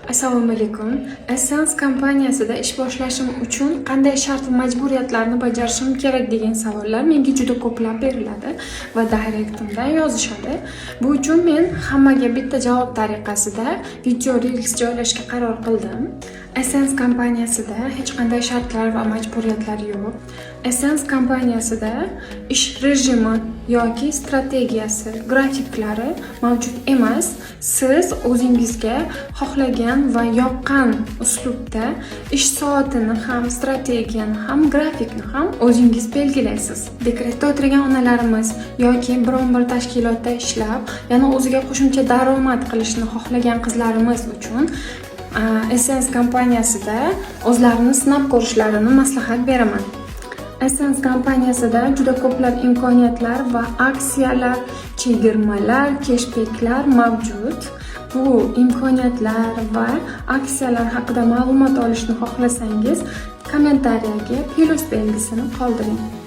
Assalomu alaykum. Essence kompaniyasida ish boshlashim uchun qanday shart va majburiyatlarni bajarishim kerak degan savollar menga juda ko'plab beriladi va direktimdan yozishadi. Bu uchun men hammaga bitta javob tariqasida video reels joylashga qaror qildim. Essence kompaniyasida hech qanday shartlar va majburiyatlar yo'q. Essence kompaniyasida ish rejimi yoki strategiyasi, grafiklari mavjud emas. Siz o'zingizga xohlagan va yoqqan uslubda ish soatini ham, strategiyani ham, grafikni ham o'zingiz belgilaysiz. Dekretda o'tirgan onalarimiz yoki biron bir tashkilotda ishlab, yana o'ziga qo'shimcha daromad qilishni xohlagan qizlarimiz uchun Essence kompaniyasida o'zlarini sinab ko'rishlarini maslahat beraman. Essence kompaniyasida juda ko'plab imkoniyatlar va aksiyalar, chegirmalar, keshbeklar mavjud. Bu imkoniyatlar va aksiyalar haqida ma'lumot olishni xohlasangiz, kommentariyaga plus belgisini qoldiring.